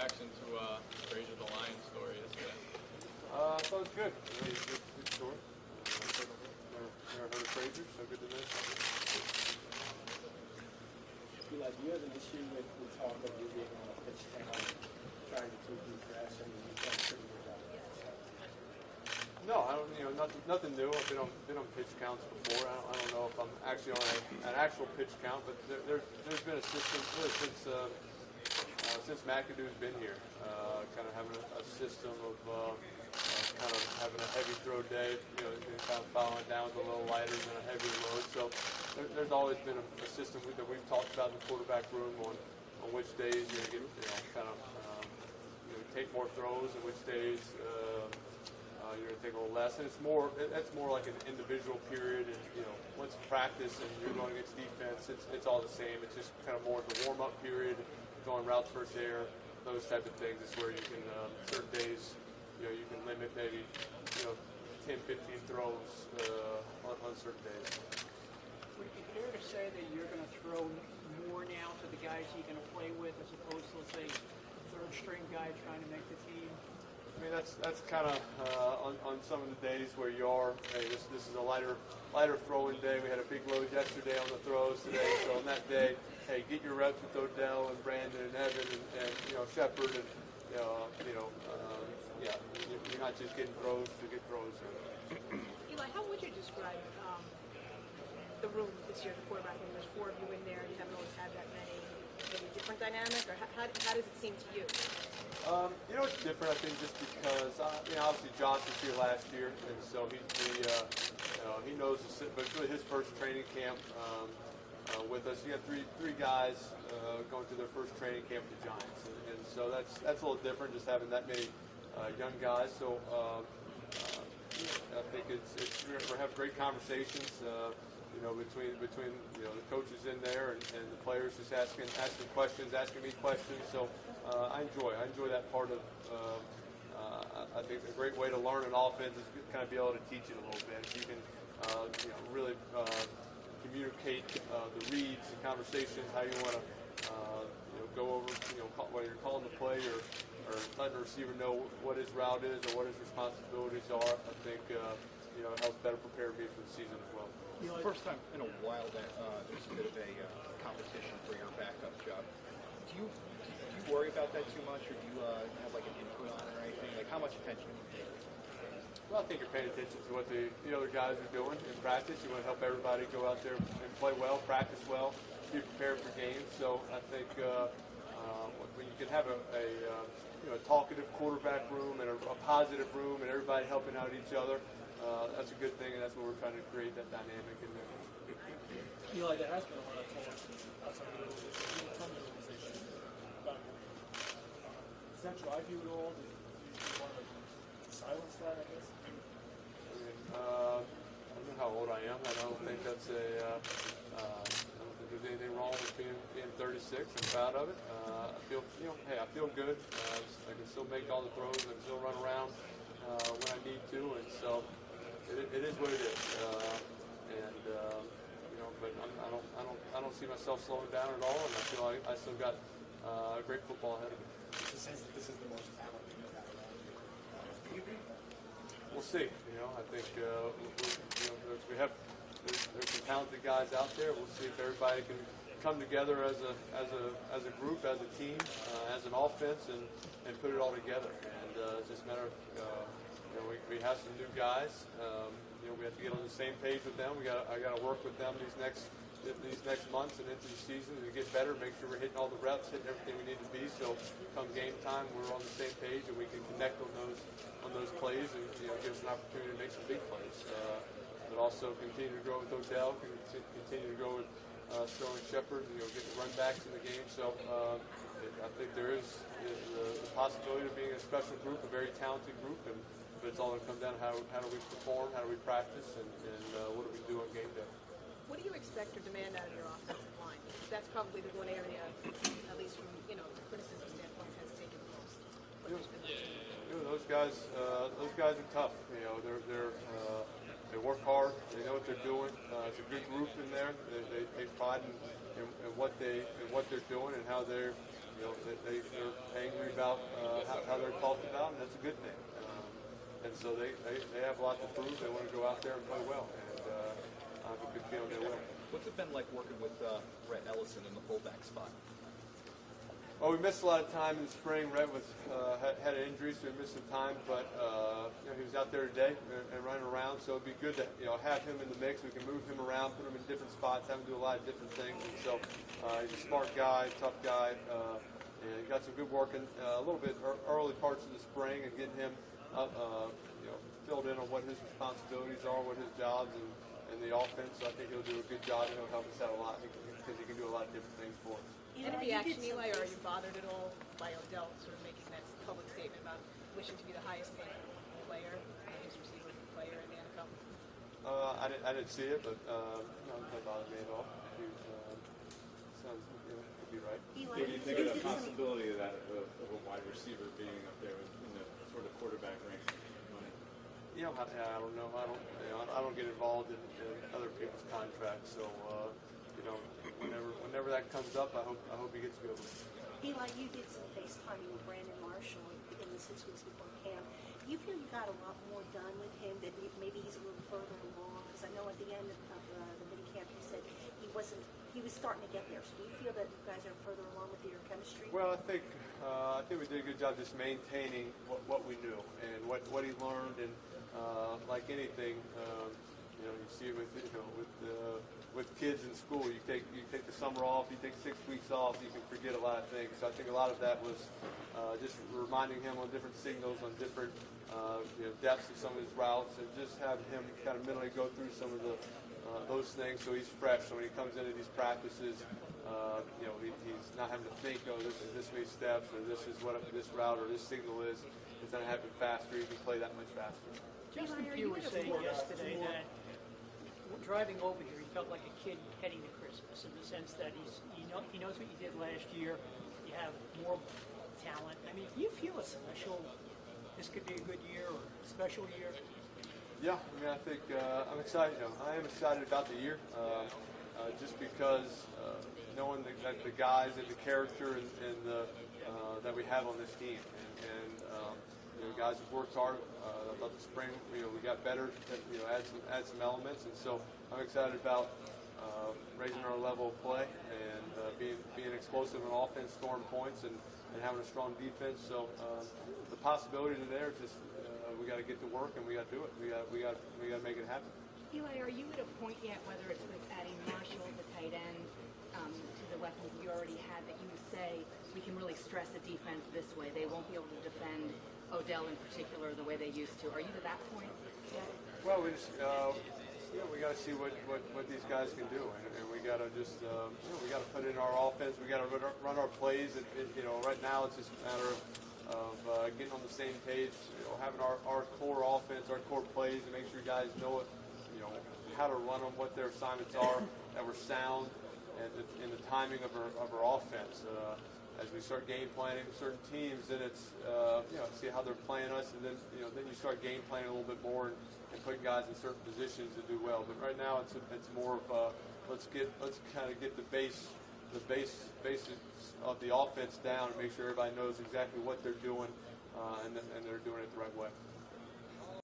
reaction to Frazier the Lion story yesterday? I thought it was good. Really good story. Never heard of Frazier, so good to know. Eli, do you have an issue with the talk of you being on a pitch count, trying to keep you fresh? I mean, you've done pretty good out there. No, I don't. Nothing new. I've been on pitch counts before. I don't know if I'm actually on an actual pitch count, but there's been a system really since McAdoo's been here, kind of having a system of kind of having a heavy throw day, kind of following down with a little lighter than a heavier load. So there's always been a system that we've talked about in the quarterback room on which days you're going to get, kind of take more throws and which days you're going to take a little less. And that's more like an individual period. And once you practice and you're going against defense, it's all the same. It's just kind of more of the warm-up period, going routes versus air, those type of things. It's where you can certain days. You can limit maybe 10, 15 throws on certain days. Would it be fair to say that you're going to throw more now to the guys you're going to play with as opposed to, let's say, a third-string guy trying to make the team? I mean, that's kind of on some of the days where you are. Hey, this is a lighter throwing day. We had a big load yesterday on the throws today, so on that day, hey, get your reps with Odell and Brandon and Evan and Shepard and yeah, you're not just getting throws to get throws. Eli, how would you describe the room this year, the quarterback room? There's 4 of you in there. You haven't always had that many. Maybe a different dynamic, or how does it seem to you? It's different, I think, just because obviously Josh was here last year, and so he knows but it's really his first training camp with us. You got three guys going through their first training camp with the Giants, and so that's a little different, just having that many young guys. So I think we're having great conversations. Between the coaches in there and the players just asking questions, asking me questions. So I enjoy that part of. I think a great way to learn an offense is kind of be able to teach it a little bit. You can really communicate the reads, the conversations, how you want to go over whether you're calling the play or letting the receiver know what his route is or what his responsibilities are. I think it helps better prepare me for the season as well. First time in a while that there's a bit of a competition for your backup job. Do you worry about that too much, or do you have like an input on it or anything? Like, how much attention do you pay? Well, I think you're paying attention to what the other guys are doing in practice. You want to help everybody go out there and play well, practice well, be prepared for games. So I think when you can have a talkative quarterback room and a positive room and everybody helping out each other, that's a good thing, and that's what we're trying to create, that dynamic in there. Eli, there has been a lot of talk outside of the organization, from the organization, about does that drive you at all? Do you want to silence that, I guess? I don't know how old I am. I don't think that's I don't think there's anything wrong with being 36. I'm proud of it. I feel, I feel good. I can still make all the throws. I can still run around when I need to, and so it is what it is. But I don't see myself slowing down at all, and I feel like I still got great football ahead of me. This is the most talent you have around you. We'll see. I think there's some talented guys out there. We'll see if everybody can come together as a group, as a team, as an offense, and put it all together. And it's just a matter of we have some new guys. We have to get on the same page with them. I got to work with them these next months and into the season to get better, make sure we're hitting all the reps, hitting everything we need to be. So come game time, we're on the same page and we can connect on those plays and give us an opportunity to make some big plays. But also continue to grow with Odell, continue to grow with Sterling Shepard, get the run backs in the game. So I think there is the possibility of being a special group, a very talented group, but it's all going to come down to how do we perform, how do we practice, and what do we do on game day. What do you expect or demand out of your offensive line? That's probably the one area, at least from the criticism standpoint, has taken the most. Those guys are tough. They work hard. They know what they're doing. It's a good group in there. They take pride in what they're doing and how they're angry about good thing. And so they have a lot to prove. They want to go out there and play well, and I have a good feeling they will. What's it been like working with Rhett Ellison in the fullback spot? Well, we missed a lot of time in the spring. Rhett had an injury, so we missed some time. But he was out there today and running around, so it'd be good to have him in the mix. We can move him around, put him in different spots, have him do a lot of different things. And so he's a smart guy, tough guy. And he got some good work in a little bit early parts of the spring and getting him up, filled in on what his responsibilities are, what his jobs and the offense. So I think he'll do a good job and he'll help us out a lot because he can do a lot of different things for us. Any reaction, Eli, or are you bothered at all by Odell sort of making that public statement about wishing to be the highest paid player, highest receiver player in the NFL? I didn't see it, but no, it doesn't bother me at all. Sounds could be right. What do you think of the possibility of that of a wide receiver being up there in the sort of quarterback ranks? I don't know. I don't get involved in other people's contracts, so whenever that comes up, I hope he gets a good one. Eli, you did some FaceTiming with Brandon Marshall in the 6 weeks before camp. You feel you got a lot more done with him, that maybe he's a little further along? Because I know at the end of the mini camp you said he was starting to get there. So do you feel that you guys are further along with your chemistry? Well, I think we did a good job just maintaining what we knew and what he learned, and like anything, you see with kids in school, you take the summer off, you take 6 weeks off, you can forget a lot of things. So I think a lot of that was just reminding him on different signals, on different depths of some of his routes, and just having him kind of mentally go through some of those things so he's fresh. So when he comes into these practices, he's not having to think, this is this many steps, or this is what this route or this signal is. It's going to happen faster. He can play that much faster. Justin Pugh was saying yesterday that driving over here, he felt like a kid heading to Christmas in the sense that he knows what you did last year. You have more talent. I mean, do you feel this could be a good year or a special year? Yeah, I think I'm excited. I am excited about the year, just because knowing the guys and the character and that we have on this team, and guys have worked hard. I thought the spring, we got better, add some elements, and so I'm excited about raising our level of play and being explosive in offense, scoring points, and having a strong defense. So the possibilities are there. Just we got to get to work and we got to do it. We got to make it happen. Eli, are you at a point yet, whether it's with adding Marshall, the tight end, to the weapons you already had, that you say we can really stress the defense this way? They won't be able to defend Odell in particular the way they used to. Are you to that point yet? Well, we just we got to see what these guys can do, and we got to just we got to put in our offense. We got to run our plays. Right now it's just a matter of getting on the same page. Having our core offense, our core plays, and make sure guys know it. How to run them, what their assignments are, that we're sound, and in the timing of our offense. As we start game planning certain teams, then it's see how they're playing us, and then then you start game planning a little bit more and putting guys in certain positions to do well. But right now it's more of let's kind of get the basics of the offense down and make sure everybody knows exactly what they're doing and they're doing it the right way.